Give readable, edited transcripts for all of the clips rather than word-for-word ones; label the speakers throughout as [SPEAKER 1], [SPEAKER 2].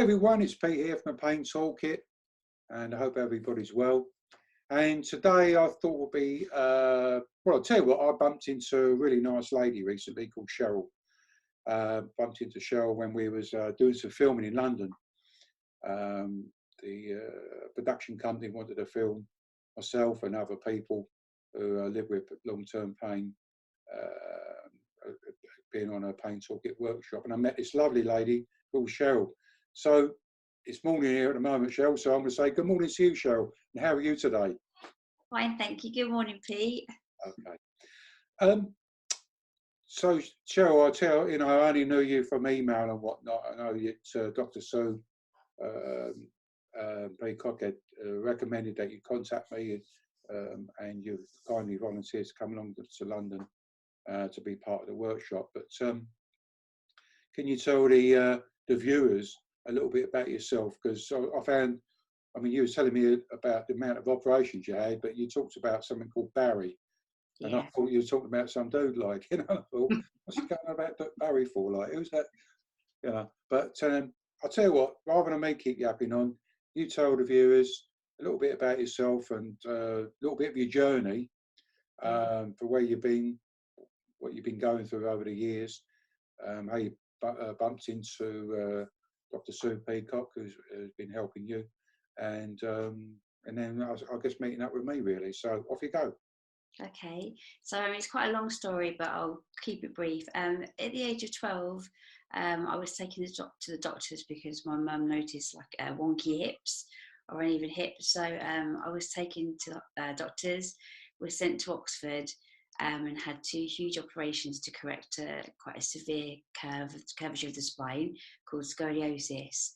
[SPEAKER 1] Hi everyone, it's Pete here from the Pain Toolkit, and I hope everybody's well. And today I thought would be, well, I'll tell you what, I bumped into a really nice lady recently called Cheryl. Bumped into Cheryl when we was doing some filming in London. The production company wanted to film myself and other people who live with long-term pain, being on a Pain Toolkit workshop. And I met this lovely lady called Cheryl. So it's morning here at the moment, Cheryl, so I'm going to say good morning to you, Cheryl. And how are you today?
[SPEAKER 2] Fine, thank you. Good morning, Pete.
[SPEAKER 1] Okay. So, Cheryl, I tell you know, I only knew you from email and whatnot. I know that Dr. Sue Peacock had recommended that you contact me, and you've kindly volunteered to come along to London to be part of the workshop. But can you tell the viewers a little bit about yourself? Because I found, I mean, you were telling me about the amount of operations you had, but you talked about something called Barry. Yeah. And I thought you were talking about some dude, like, you know, I thought, what's he going on about Barry for? Like, who's that? You know, but I'll tell you what, rather than me keep yapping on, you tell the viewers a little bit about yourself and a little bit of your journey for where you've been, what you've been going through over the years, how you bumped into Dr. Sue Peacock, who's been helping you, and then I guess meeting up with me, really. So off you go.
[SPEAKER 2] Okay, so it's quite a long story, but I'll keep it brief. At the age of 12, I was taken to the doctors because my mum noticed like wonky hips or uneven hips. So I was taken to doctors, was sent to Oxford, and had 2 huge operations to correct quite a severe curvature of the spine called scoliosis.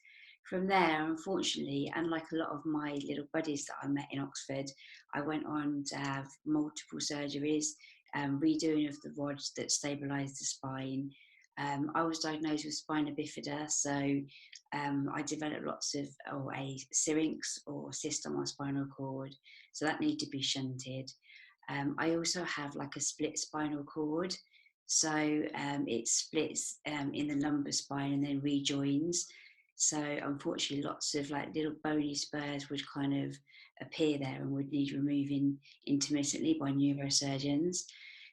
[SPEAKER 2] From there, unfortunately, unlike a lot of my little buddies that I met in Oxford, I went on to have multiple surgeries, redoing of the rods that stabilised the spine. I was diagnosed with spina bifida, so I developed lots of a syrinx or cyst on my spinal cord, so that needed to be shunted. I also have like a split spinal cord, so it splits in the lumbar spine and then rejoins. So unfortunately, lots of like little bony spurs would kind of appear there and would need removing intermittently by neurosurgeons.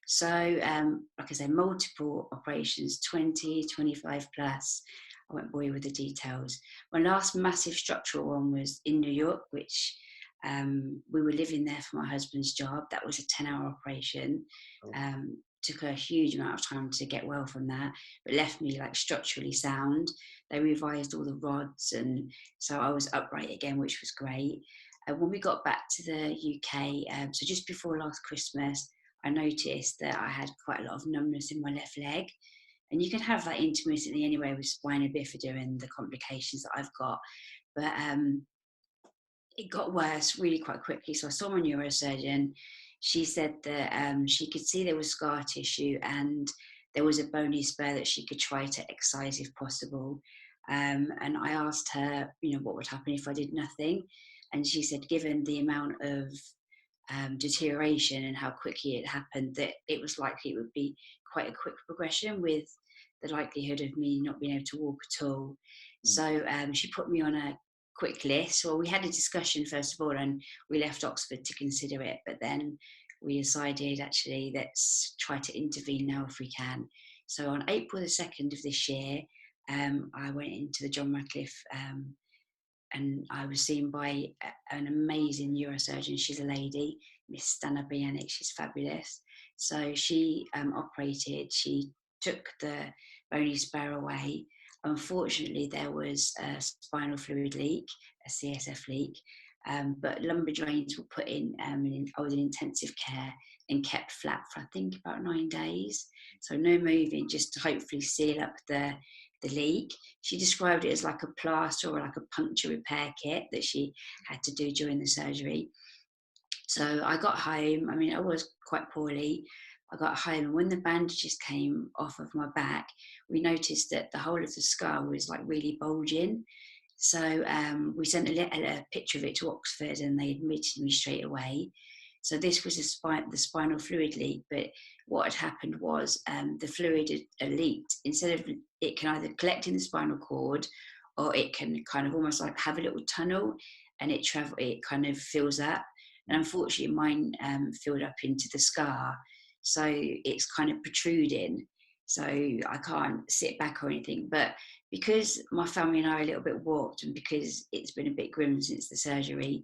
[SPEAKER 2] So, like I say, multiple operations, 20, 25 plus. I won't bore you with the details. My last massive structural one was in New York, which we were living there for my husband's job. That was a 10-hour operation. Took a huge amount of time to get well from that, but left me like structurally sound. They revised all the rods, and so I was upright again, which was great. When we got back to the UK, so just before last Christmas, I noticed that I had quite a lot of numbness in my left leg. And you can have that intermittently anyway with spina bifida and the complications that I've got. But it got worse really quite quickly. So I saw my neurosurgeon. She said that she could see there was scar tissue and there was a bony spur that she could try to excise if possible. And I asked her, you know, what would happen if I did nothing. And she said, given the amount of deterioration and how quickly it happened, that it was likely it would be quite a quick progression with the likelihood of me not being able to walk at all. So she put me on a quick list. Well, we had a discussion first of all, and we left Oxford to consider it, but then we decided actually let's try to intervene now if we can. So on April the 2nd of this year, I went into the John Radcliffe and I was seen by an amazing neurosurgeon. She's a lady, Miss Stana Bianic. She's fabulous. So she operated. She took the bony spur away. Unfortunately, there was a spinal fluid leak, a CSF leak, but lumbar drains were put in. I was in intensive care and kept flat for I think about 9 days. So no moving, just to hopefully seal up the leak. She described it as like a plaster or like a puncture repair kit that she had to do during the surgery. So I got home. I mean, I was quite poorly. I got home, and when the bandages came off of my back, we noticed that the whole of the scar was like really bulging. So we sent a picture of it to Oxford, and they admitted me straight away. So this was the spinal fluid leak, but what had happened was the fluid had leaked. Instead of it can either collect in the spinal cord or it can kind of almost like have a little tunnel, and it kind of fills up. And unfortunately, mine filled up into the scar, so it's kind of protruding. So I can't sit back or anything. But because my family and I are a little bit warped, and because it's been a bit grim since the surgery,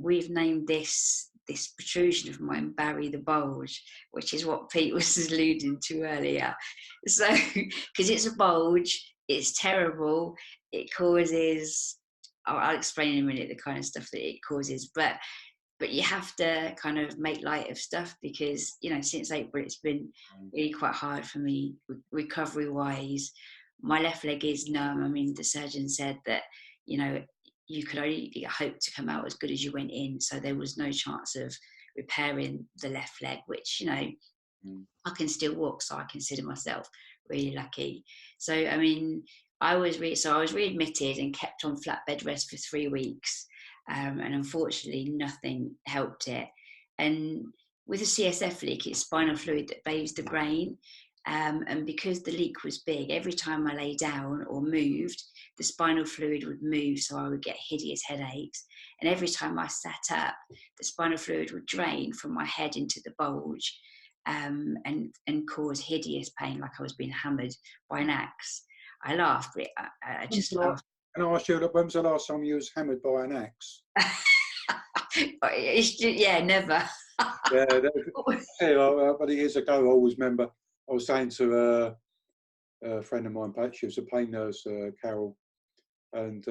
[SPEAKER 2] we've named this protrusion of mine Barry the Bulge, which is what Pete was alluding to earlier. So, because it's a bulge, it's terrible. It causes. I'll explain in a minute the kind of stuff that it causes, but you have to kind of make light of stuff because, you know, since April it's been really quite hard for me recovery wise. My left leg is numb. I mean, the surgeon said that, you know, you could only hope to come out as good as you went in, so there was no chance of repairing the left leg, which, you know, I can still walk, so I consider myself really lucky. So I mean, I was readmitted and kept on flat bed rest for 3 weeks, and unfortunately nothing helped it. And with a CSF leak, it's spinal fluid that bathes the brain, and because the leak was big, every time I lay down or moved, the spinal fluid would move, so I would get hideous headaches. And every time I sat up, the spinal fluid would drain from my head into the bulge, and cause hideous pain, like I was being hammered by an axe. I laughed, but I just laughed.
[SPEAKER 1] Can I ask you, when was the last time you was hammered by an axe?
[SPEAKER 2] Yeah, never.
[SPEAKER 1] But years ago, I always remember I was saying to a friend of mine, she was a pain nurse, Carol, and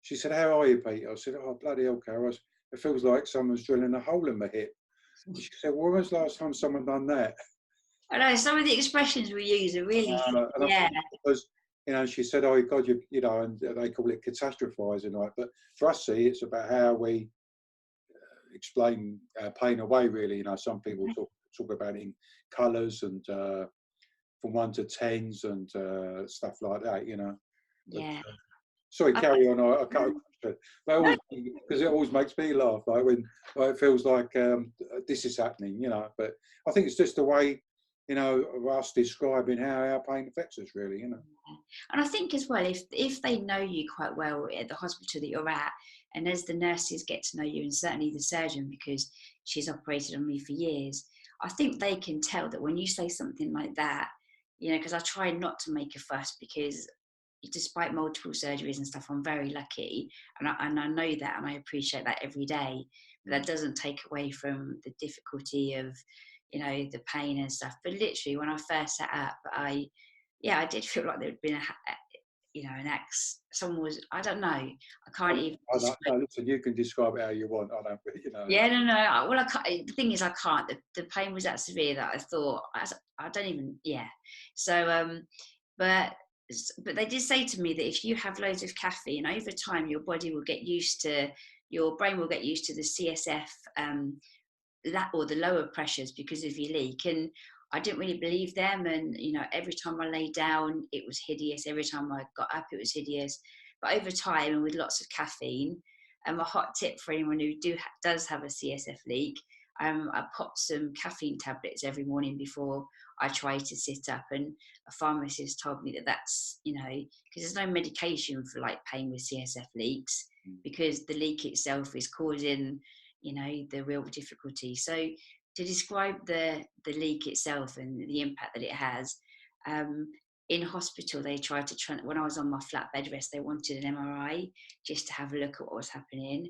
[SPEAKER 1] she said, "How are you, Pete?" I said, "Oh, bloody hell, Carol, it feels like someone's drilling a hole in my hip." And she said, "Well, when was the last time someone done that?"
[SPEAKER 2] I know some of the expressions we use are really, yeah.
[SPEAKER 1] Because, you know, she said, "Oh God, you know," and they call it catastrophizing, right? But for us, see, it's about how we explain pain away. Really, you know, some people talk about it in colours and from 1 to 10s and stuff like that. You know.
[SPEAKER 2] Yeah.
[SPEAKER 1] But, sorry, carry on. I can't. Because it always makes me laugh, like when it feels like this is happening, you know. But I think it's just the way, you know, of us describing how our pain affects us, really, you know.
[SPEAKER 2] And I think as well, if they know you quite well at the hospital that you're at, and as the nurses get to know you, and certainly the surgeon, because she's operated on me for years, I think they can tell that when you say something like that, you know, because I try not to make a fuss, because despite multiple surgeries and stuff, I'm very lucky, and I know that, and I appreciate that every day. But that doesn't take away from the difficulty of, you know, the pain and stuff. But literally, when I first sat up, I did feel like there'd been an axe. Someone was, I don't know, I can't even.
[SPEAKER 1] No, listen, you can describe it how you want. I don't, you know.
[SPEAKER 2] Yeah, no. Well, I can't, the thing is, I can't. The pain was that severe that I thought I don't even. Yeah. So, but they did say to me that if you have loads of caffeine, over time your brain will get used to the CSF, or the lower pressures because of your leak. And I didn't really believe them. And, you know, every time I lay down, it was hideous. Every time I got up, it was hideous. But over time, and with lots of caffeine, a hot tip for anyone who does have a CSF leak, I pop some caffeine tablets every morning before I try to sit up. And a pharmacist told me that that's, you know, because there's no medication for like pain with CSF leaks, because the leak itself is causing, you know, the real difficulty. So to describe the leak itself and the impact that it has, in hospital they tried to when I was on my flat bed rest, they wanted an MRI just to have a look at what was happening.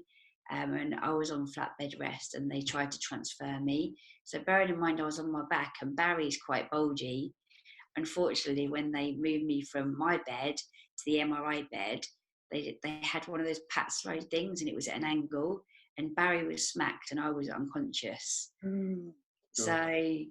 [SPEAKER 2] And I was on flat bed rest and they tried to transfer me. So bearing in mind I was on my back and Barry's quite bulgy, unfortunately when they moved me from my bed to the MRI bed, they had one of those pat slide things and it was at an angle, and Barry was smacked and I was unconscious. So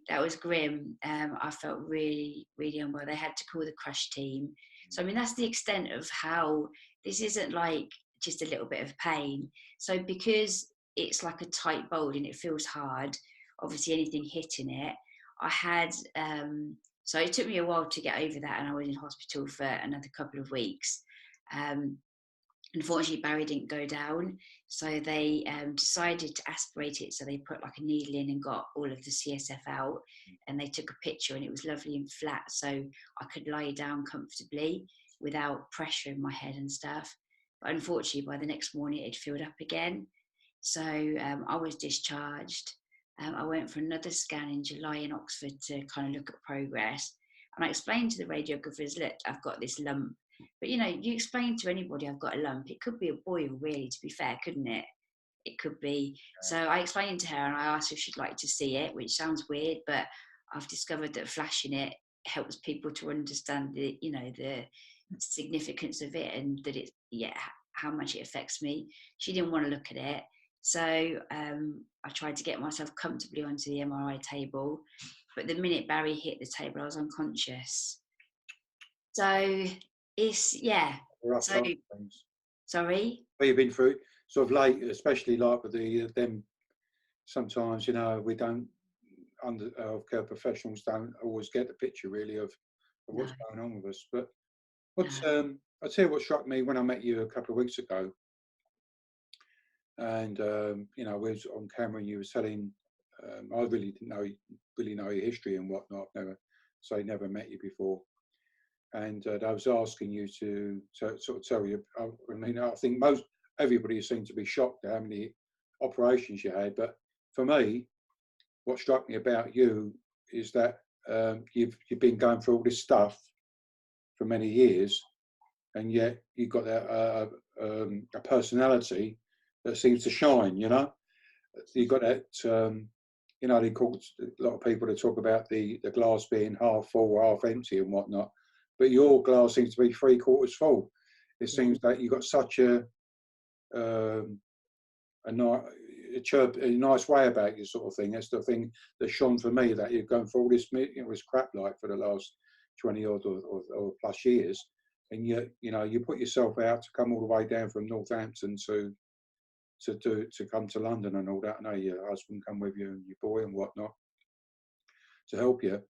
[SPEAKER 2] that was grim. I felt really, really unwell. They had to call the crush team. So, I mean, that's the extent of how this isn't like just a little bit of pain. So because it's like a tight bulge and it feels hard, obviously anything hitting it, I had, so it took me a while to get over that, and I was in hospital for another couple of weeks. Unfortunately, Barry didn't go down, so they decided to aspirate it. So they put like a needle in and got all of the CSF out, and they took a picture, and it was lovely and flat, so I could lie down comfortably. without pressure in my head and stuff. But unfortunately, by the next morning, it filled up again. So I was discharged. I went for another scan in July in Oxford to kind of look at progress. And I explained to the radiographers, look, I've got this lump. But, you know, you explain to anybody I've got a lump, it could be a boil, really, to be fair, couldn't it? It could be. So I explained to her and I asked if she'd like to see it, which sounds weird, but I've discovered that flashing it helps people to understand the, you know, the significance of it and that it, how much it affects me. She didn't want to look at it. So I tried to get myself comfortably onto the MRI table, but the minute Barry hit the table, I was unconscious. So it's, So, sorry?
[SPEAKER 1] Well, you've been through sort of late, especially like with them. Sometimes, you know, we don't, healthcare professionals don't always get the picture really of what's going on with us. But what's I'll tell you what struck me when I met you a couple of weeks ago. And you know, we was on camera and you were telling, I really didn't know your history and whatnot. Never met you before. And I was asking you to sort of tell you. I mean, I think everybody seemed to be shocked at how many operations you had. But for me, what struck me about you is that you've been going through all this stuff for many years, and yet you've got a personality that seems to shine. You know, you've got that. You know, they call a lot of people to talk about the glass being half full or half empty and whatnot, but your glass seems to be 3/4 full. It seems that you've got such a nice way about you, sort of thing. That's the thing that shone for me, that you've gone through all this, it was crap like for the last 20 odd or plus years, and yet, you know, you put yourself out to come all the way down from Northampton to come to London and all that. I know your husband come with you and your boy and whatnot to help you,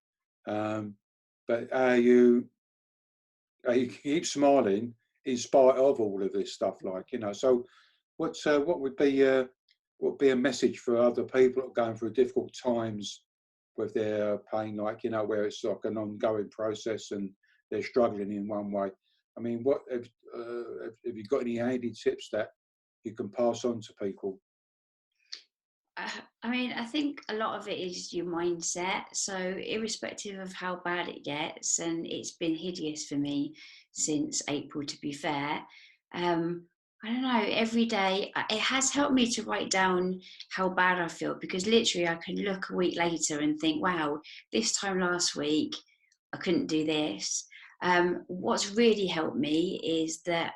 [SPEAKER 1] but you keep smiling in spite of all of this stuff, like, you know. So what would be a message for other people that are going through difficult times with their pain, like, you know, where it's like an ongoing process and they're struggling in one way? I mean, what have you got any handy tips that you can pass on to people?
[SPEAKER 2] I mean, I think a lot of it is your mindset. So, irrespective of how bad it gets, and it's been hideous for me since April, to be fair. I don't know, every day it has helped me to write down how bad I feel, because literally I can look a week later and think, wow, this time last week I couldn't do this. What's really helped me is that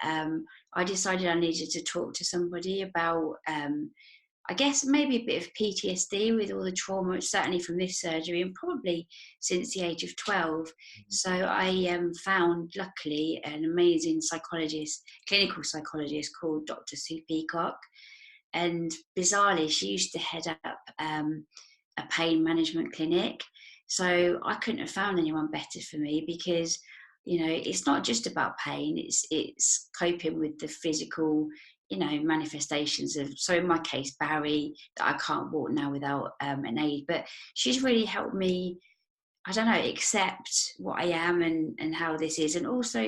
[SPEAKER 2] I decided I needed to talk to somebody about I guess maybe a bit of PTSD with all the trauma, certainly from this surgery, and probably since the age of 12. So I found, luckily, an amazing psychologist, clinical psychologist called Dr. Sue Peacock. And bizarrely, she used to head up a pain management clinic. So I couldn't have found anyone better for me, because, you know, it's not just about pain, it's coping with the physical, you know, manifestations of, so in my case, Barry, that I can't walk now without an aid. But she's really helped me, I don't know, accept what I am and how this is. And also,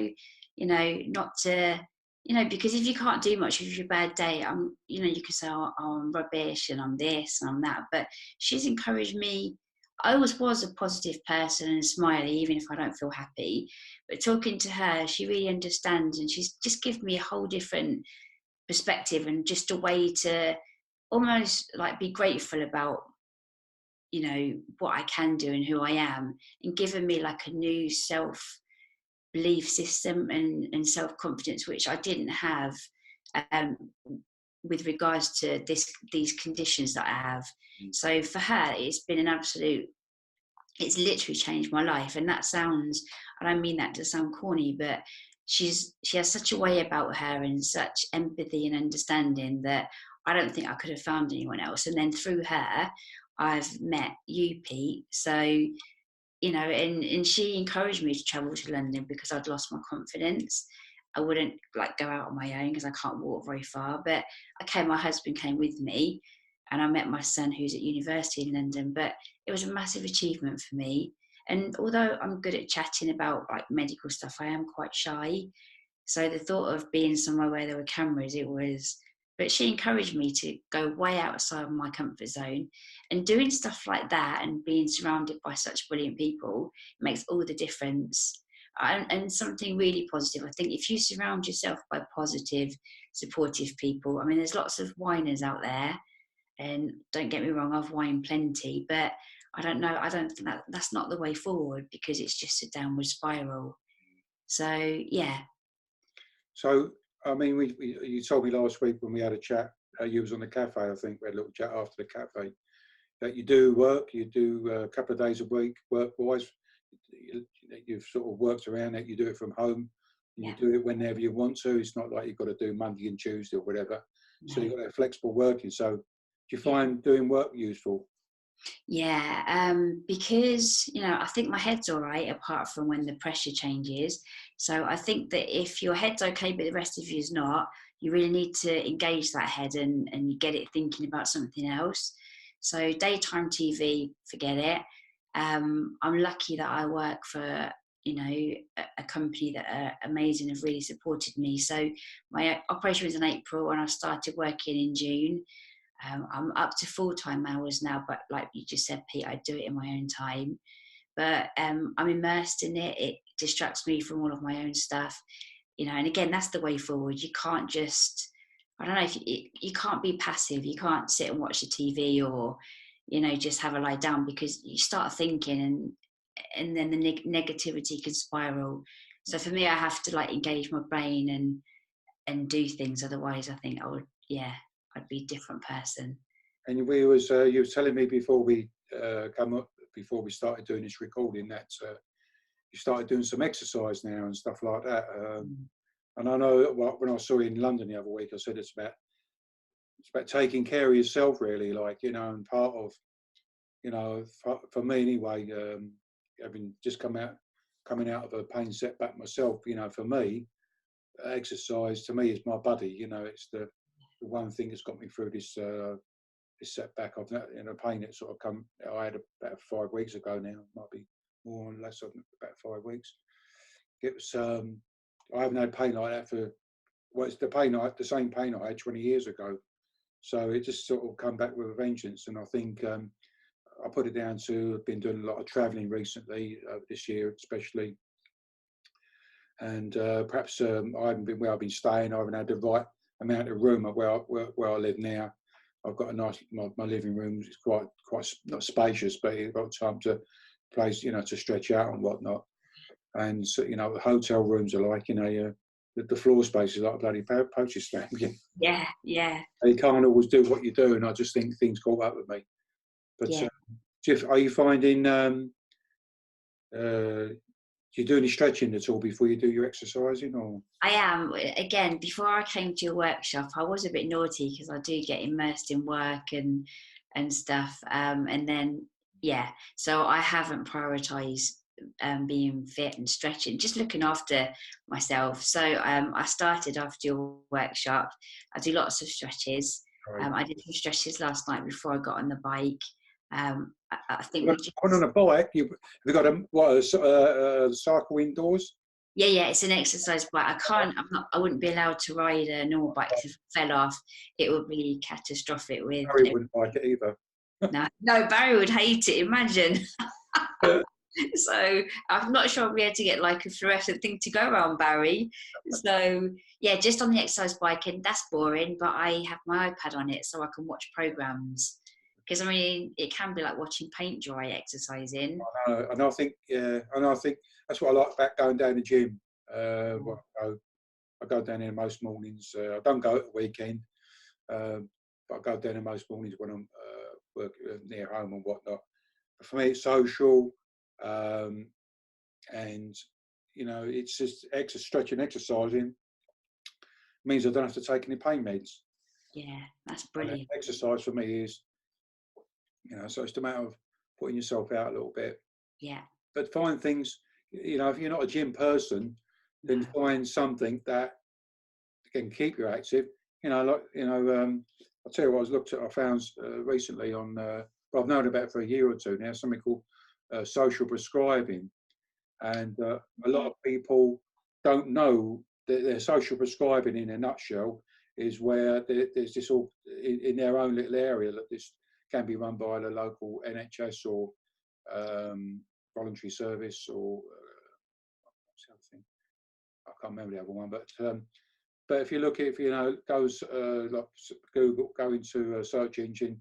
[SPEAKER 2] you know, not to, you know, because if you can't do much, if it's your bad day, you know, you can say, oh, I'm rubbish and I'm this and I'm that. But she's encouraged me. I always was a positive person and smiley, even if I don't feel happy. But talking to her, she really understands, and she's just given me a whole different perspective and just a way to almost like be grateful about, you know, what I can do and who I am, and given me like a new self belief system and self-confidence, which I didn't have with regards to these conditions that I have. So for her, it's been an absolute, it's literally changed my life. And that sounds, I don't mean that to sound corny, but she has such a way about her and such empathy and understanding that I don't think I could have found anyone else. And then through her, I've met you, Pete. So, you know, and she encouraged me to travel to London because I'd lost my confidence. I wouldn't like go out on my own because I can't walk very far. But my husband came with me, and I met my son who's at university in London. But it was a massive achievement for me. And although I'm good at chatting about like medical stuff, I am quite shy. So the thought of being somewhere where there were cameras, but she encouraged me to go way outside of my comfort zone, and doing stuff like that and being surrounded by such brilliant people makes all the difference. And something really positive. I think if you surround yourself by positive, supportive people, I mean, there's lots of whiners out there, and don't get me wrong, I've whined plenty, but I don't know. I don't think that's not the way forward, because it's just a downward spiral. So yeah.
[SPEAKER 1] So, I mean, you told me last week when we had a chat, you was on the cafe, I think, we had a little chat after the cafe, that you do work, you do a couple of days a week, work-wise, you've sort of worked around that, you do it from home, and you do it whenever you want to. It's not like you've got to do Monday and Tuesday or whatever.
[SPEAKER 2] No.
[SPEAKER 1] So you've got that flexible working. So do you find doing work useful?
[SPEAKER 2] Yeah, because I think my head's all right apart from when the pressure changes. So I think that if your head's okay but the rest of you is not, you really need to engage that head and you get it thinking about something else. So daytime TV, forget it. I'm lucky that I work for a company that are amazing, have really supported me. So my operation was in April and I started working in June. I'm up to full-time hours now, but like you just said, Pete, I do it in my own time. But I'm immersed in it. It distracts me from all of my own stuff, and again, that's the way forward. You can't just, I don't know, if you can't be passive. You can't sit and watch the TV or, just have a lie down, because you start thinking and then the negativity can spiral. So for me, I have to like engage my brain and do things. Otherwise, I think I'd be a different person.
[SPEAKER 1] And you were telling me before we before we started doing this recording that you started doing some exercise now and stuff like that. And I know when I saw you in London the other week, I said it's about taking care of yourself, really, like, and part of, for me anyway, having just coming out of a pain setback myself, for me, exercise to me is my buddy. It's the one thing that's got me through this setback of that, pain that sort of come. I had about 5 weeks ago now. Might be more or less, about 5 weeks. It was. I haven't had pain like that for. Well, it's the same pain I had 20 years ago. So it just sort of come back with a vengeance. And I think I put it down to I've been doing a lot of travelling recently, this year especially. And perhaps I haven't been where I've been staying. I haven't had the right amount of room where I live now. I've got a nice, my living room is quite not spacious, but you've got time to place, to stretch out and whatnot. And so, hotel rooms are like, the floor space is like a bloody postage stamp.
[SPEAKER 2] Yeah.
[SPEAKER 1] You can't always do what you do, and I just think things caught up with me. But Jeff, are you finding do you do any stretching at all before you do your exercising, or?
[SPEAKER 2] I am. Again, before I came to your workshop, I was a bit naughty because I do get immersed in work and stuff. And then, so I haven't prioritised being fit and stretching, just looking after myself. So I started after your workshop. I do lots of stretches. I did some stretches last night before I got on the bike. I think
[SPEAKER 1] on a bike. Have you got a cycle indoors?
[SPEAKER 2] Yeah, it's an exercise bike. I wouldn't be allowed to ride a normal bike, because if I fell off, it would be catastrophic.
[SPEAKER 1] Barry wouldn't like it either.
[SPEAKER 2] No, Barry would hate it, imagine. So I'm not sure I'll be able to get like a fluorescent thing to go around Barry. So yeah, just on the exercise bike, and that's boring, but I have my iPad on it so I can watch programs. Because I mean, it can be like watching paint dry exercising.
[SPEAKER 1] And I think that's what I like about going down the gym. I go down there most mornings. I don't go at the weekend, but I go down there most mornings when I'm working near home and whatnot. But for me, it's social, and it's just stretching, exercising means I don't have to take any pain meds.
[SPEAKER 2] Yeah, that's brilliant.
[SPEAKER 1] Exercise for me is. So it's a matter of putting yourself out a little bit.
[SPEAKER 2] Yeah.
[SPEAKER 1] But find things, if you're not a gym person, then find something that can keep you active. I'll tell you what I found recently on, I've known about for a year or two now, something called social prescribing, and a lot of people don't know that their social prescribing, in a nutshell, is where there's this all in their own little area that this can be run by the local NHS or voluntary service or what's the other thing? I can't remember the other one, but if you look at, if you know, goes like Google, go into a search engine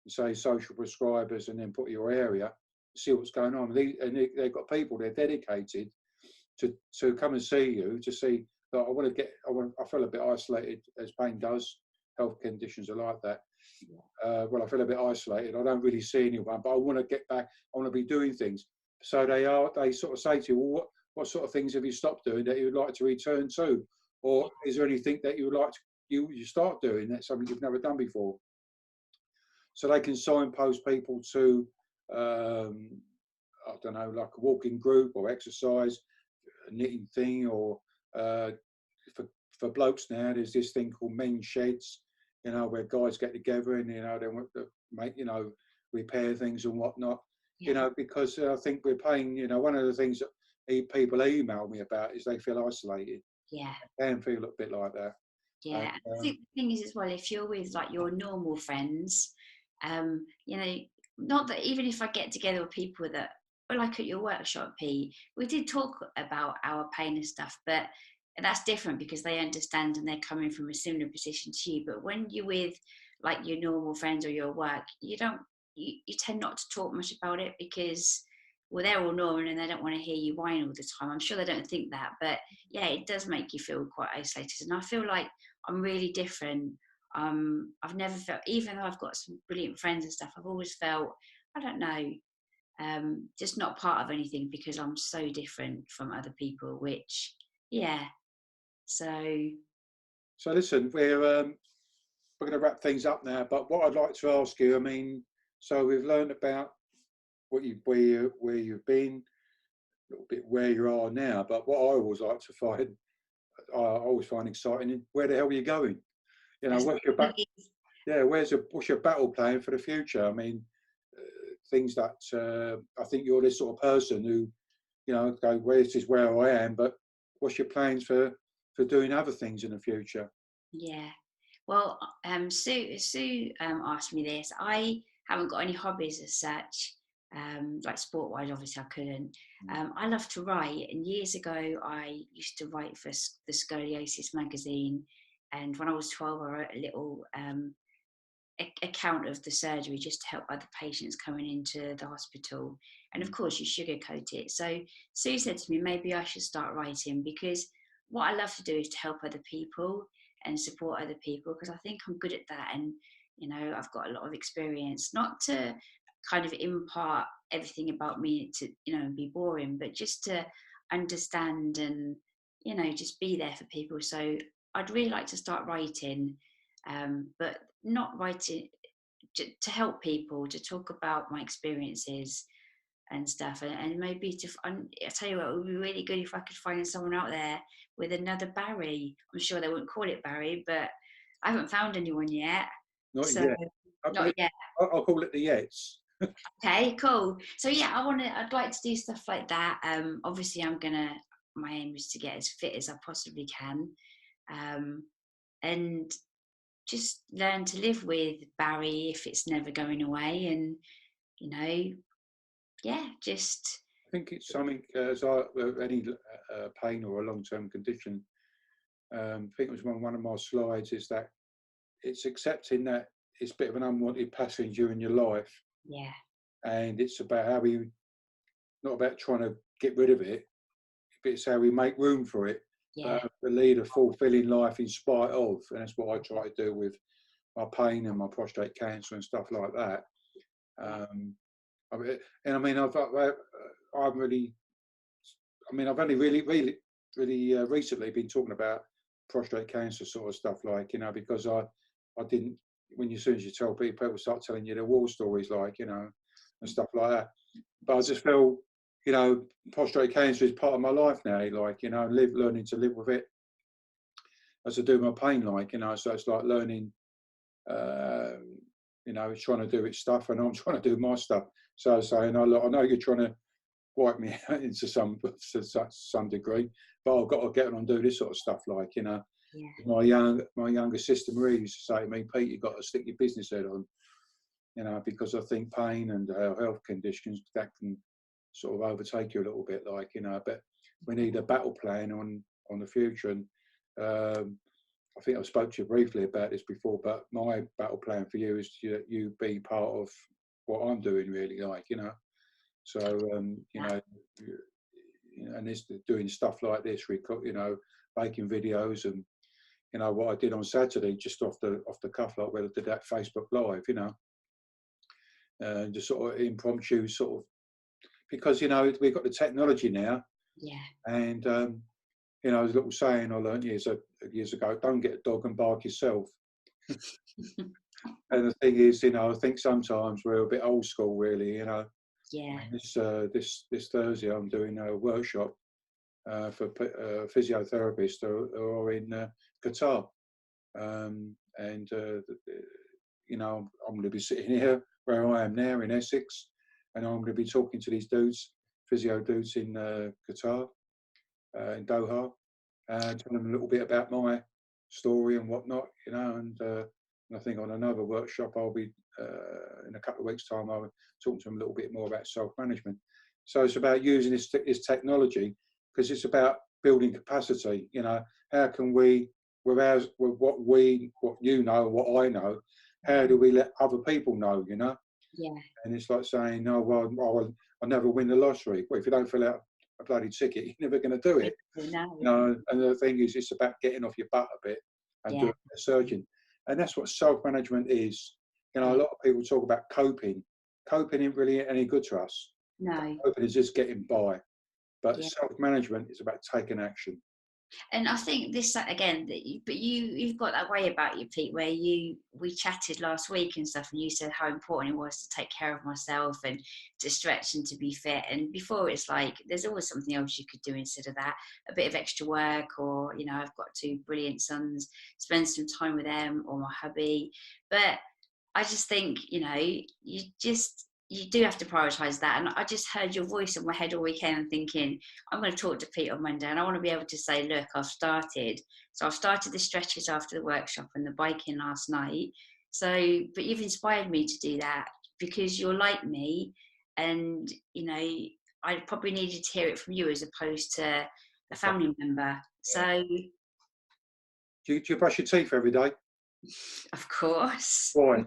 [SPEAKER 1] and say social prescribers and then put your area, see what's going on. They've got people, they're dedicated to come and see you, to see that I feel a bit isolated, as pain does. Health conditions are like that. Well, I feel a bit isolated. I don't really see anyone, but I want to get back. I want to be doing things. So they sort of say to you, well, what sort of things have you stopped doing that you would like to return to? Or is there anything that you would like to you start doing that's something you've never done before? So they can signpost people to, I don't know, like a walking group or exercise, a knitting thing, or for blokes now, there's this thing called men's sheds, you know, where guys get together and, you know, they want to make, you know, repair things and whatnot, you know, because I think we're paying, you know, one of the things that people email me about is they feel isolated.
[SPEAKER 2] Yeah.
[SPEAKER 1] They can feel a bit like that.
[SPEAKER 2] Yeah. I think the thing is as well, if you're with like your normal friends, you know, not that even if I get together with people that, or like at your workshop, Pete, we did talk about our pain and stuff, but that's different because they understand and they're coming from a similar position to you. But when you're with like your normal friends or your work, you tend not to talk much about it because, well, they're all normal and they don't want to hear you whine all the time. I'm sure they don't think that, but yeah, it does make you feel quite isolated. And I feel like I'm really different. I've never felt, even though I've got some brilliant friends and stuff, I've always felt, I don't know, just not part of anything because I'm so different from other people, which, yeah. So
[SPEAKER 1] listen, we're going to wrap things up now, but what I'd like to ask you, I mean, so we've learned about where you've been, a little bit where you are now, but what I always like to find, I always find exciting, where the hell are you going? You know, what's your battle plan for the future? I mean, things that I think you're this sort of person who, you know, go, well, this is where I am, but what's your plans for doing other things in the future?
[SPEAKER 2] Yeah. Well, Sue asked me this. I haven't got any hobbies as such, like sport-wise, obviously I couldn't. I love to write, and years ago I used to write for the Scoliosis magazine, and when I was 12 I wrote a little account of the surgery just to help other patients coming into the hospital. And of course you sugarcoat it. So Sue said to me, maybe I should start writing, because what I love to do is to help other people and support other people, because I think I'm good at that. And, you know, I've got a lot of experience, not to kind of impart everything about me to, you know, be boring, but just to understand and, you know, just be there for people. So I'd really like to start writing, but not writing to help people, to talk about my experiences and stuff, and maybe I tell you what, it would be really good if I could find someone out there with another Barry. I'm sure they wouldn't call it Barry, but I haven't found anyone yet.
[SPEAKER 1] Not
[SPEAKER 2] So,
[SPEAKER 1] yet.
[SPEAKER 2] not yet.
[SPEAKER 1] I'll call it the Yets.
[SPEAKER 2] Okay, cool. So yeah, I'd like to do stuff like that. Obviously my aim is to get as fit as I possibly can, and just learn to live with Barry if it's never going away. And, you know, yeah, just.
[SPEAKER 1] I think it's something as any pain or a long-term condition. I think it was one of my slides, is that it's accepting that it's a bit of an unwanted passage during your life.
[SPEAKER 2] Yeah.
[SPEAKER 1] And it's about how we, not about trying to get rid of it, but it's how we make room for it.
[SPEAKER 2] Yeah.
[SPEAKER 1] To lead a fulfilling life in spite of. And that's what I try to do with my pain and my prostate cancer and stuff like that. And I mean, I've only really recently been talking about prostate cancer sort of stuff, like, you know, because I didn't, as soon as you tell people start telling you their war stories, like, you know, and stuff like that. But I just feel, you know, prostate cancer is part of my life now, like, you know, learning to live with it as I do my pain, like, you know, so it's like learning, you know, it's trying to do its stuff, and I'm trying to do my stuff. So saying, "Oh, look, I know you're trying to wipe me out into some degree, but I've got to get on and do this sort of stuff." Like, you know,
[SPEAKER 2] Yeah.
[SPEAKER 1] my younger sister Marie used to say to me, "Pete, you've got to stick your business head on," you know, because I think pain and health conditions that can sort of overtake you a little bit, like, you know. But we need a battle plan on the future, and I think I spoke to you briefly about this before, but my battle plan for you is you be part of what I'm doing, really, like, you know. So you know, and it's doing stuff like this, you know, making videos, and you know what I did on Saturday, just off the cuff, like where I did that Facebook Live, you know, just sort of impromptu, sort of, because you know we've got the technology now,
[SPEAKER 2] Yeah.
[SPEAKER 1] and you know, there's a little saying I learned years ago: "Don't get a dog and bark yourself." And the thing is, you know, I think sometimes we're a bit old school, really, you know.
[SPEAKER 2] Yeah.
[SPEAKER 1] This Thursday, I'm doing a workshop for physiotherapists who are in Qatar, and you know, I'm going to be sitting here where I am now in Essex, and I'm going to be talking to these dudes, physio dudes in Qatar, in Doha, telling them a little bit about my story and whatnot, you know. And I think on another workshop I'll be in a couple of weeks' time, I'll talk to them a little bit more about self-management. So it's about using this technology, because it's about building capacity. You know, how can we, with what you know, what I know, how do we let other people know? You know.
[SPEAKER 2] Yeah.
[SPEAKER 1] And it's like saying, "Oh well, I'll never win the lottery." Well, if you don't fill out a bloody ticket, you're never going to do it.
[SPEAKER 2] No.
[SPEAKER 1] You know, and the thing is, it's about getting off your butt a bit and
[SPEAKER 2] Yeah.
[SPEAKER 1] doing a searching. And that's what self-management is. You know, a lot of people talk about coping. Coping isn't really any good to us.
[SPEAKER 2] No.
[SPEAKER 1] Coping is just getting by. But
[SPEAKER 2] Yeah.
[SPEAKER 1] self-management is about taking action.
[SPEAKER 2] And I think this again, but you've got that way about you, Pete, where we chatted last week and stuff, and you said how important it was to take care of myself and to stretch and to be fit. And before, it's like there's always something else you could do instead of that, a bit of extra work, or you know, I've got two brilliant sons, spend some time with them, or my hubby. But I just think, you know, you do have to prioritize that. And I just heard your voice in my head all weekend and thinking, I'm going to talk to Pete on Monday, and I want to be able to say, look, I've started. So I've started the stretches after the workshop and the biking last night. So, but you've inspired me to do that because you're like me, and you know, I probably needed to hear it from you as opposed to a family member. So,
[SPEAKER 1] Do you brush your teeth every day?
[SPEAKER 2] of course.
[SPEAKER 1] Why?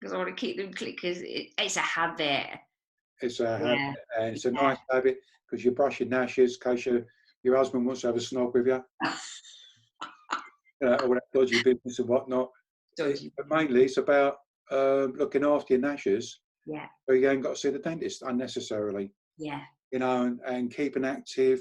[SPEAKER 2] Because I want to keep them clean, because it's a habit.
[SPEAKER 1] It's a habit,
[SPEAKER 2] Yeah.
[SPEAKER 1] and it's a nice habit, because you brush your gnashes in case your husband wants to have a snog with you. You know, all that dodgy business and whatnot. But mainly, it's about looking after your gnashes,
[SPEAKER 2] Yeah.
[SPEAKER 1] so you ain't got to see the dentist unnecessarily.
[SPEAKER 2] Yeah.
[SPEAKER 1] You know, and keeping active,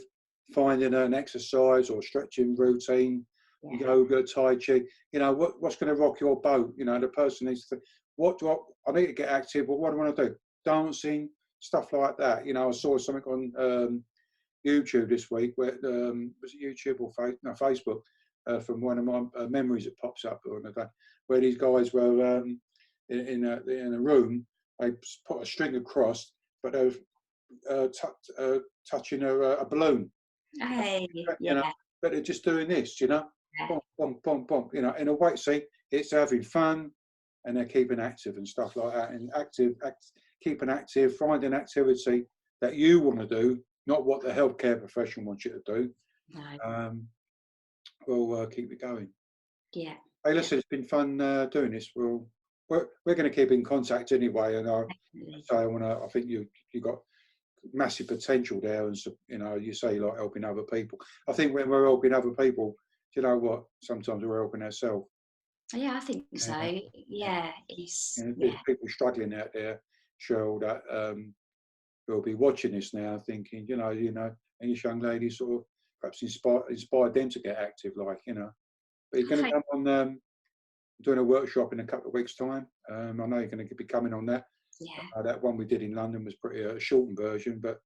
[SPEAKER 1] finding an exercise or stretching routine,
[SPEAKER 2] Yeah.
[SPEAKER 1] yoga, tai chi. You know, what's going to rock your boat? You know, the person needs to think, I need to get active, but what do I want to do? Dancing, stuff like that. You know, I saw something on YouTube this week, where was it YouTube or Facebook, from one of my memories that pops up on the day, where these guys were in a room. They put a string across, but they were touching a balloon.
[SPEAKER 2] Hey.
[SPEAKER 1] You
[SPEAKER 2] Yeah.
[SPEAKER 1] know, but they're just doing this. You know,
[SPEAKER 2] Yeah.
[SPEAKER 1] bump, bump, bump. You know, in a way, see, it's having fun, and they're keeping active and stuff like that. And keeping active, finding activity that you want to do, not what the healthcare profession wants you to do.
[SPEAKER 2] No.
[SPEAKER 1] We'll keep it going.
[SPEAKER 2] Yeah.
[SPEAKER 1] Hey, listen, it's been fun doing this. We're going to keep in contact anyway, and I think you got massive potential there, and you know, you say you like helping other people. I think when we're helping other people, do you know what? Sometimes we're helping ourselves.
[SPEAKER 2] Yeah, I think so. Yeah, it's
[SPEAKER 1] There's people struggling out there, Cheryl, that who'll be watching this now, thinking, you know, and this young lady sort of perhaps inspired them to get active, like, you know. But you're going to come on doing a workshop in a couple of weeks' time. I know you're going to be coming on that.
[SPEAKER 2] Yeah.
[SPEAKER 1] That one we did in London was pretty a shortened version, but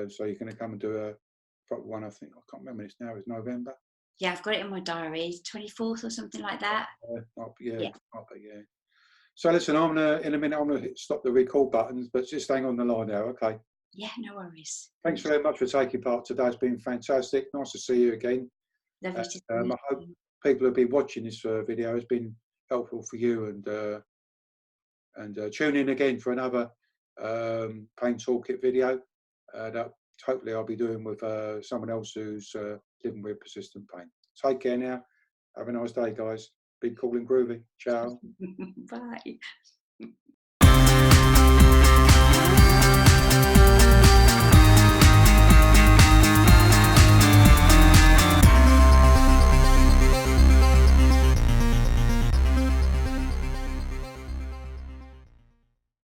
[SPEAKER 1] so you're going to come and do a proper one. I think I can't remember this now. It's November.
[SPEAKER 2] Yeah, I've got it in my diary. 24th or something like that.
[SPEAKER 1] Might be, yeah. So listen, I'm gonna in a minute. I'm gonna stop the record buttons, but just hang on the line now, okay?
[SPEAKER 2] Yeah, no worries.
[SPEAKER 1] Thanks very much for taking part today. It's been fantastic. Nice to see you again.
[SPEAKER 2] Lovely to see
[SPEAKER 1] I hope
[SPEAKER 2] you.
[SPEAKER 1] people who've been watching this video has been helpful for you, and tune in again for another pain toolkit video that hopefully I'll be doing with someone else who's living with persistent pain. Take care now. Have a nice day, guys. Be cool and groovy. Ciao.
[SPEAKER 2] Bye.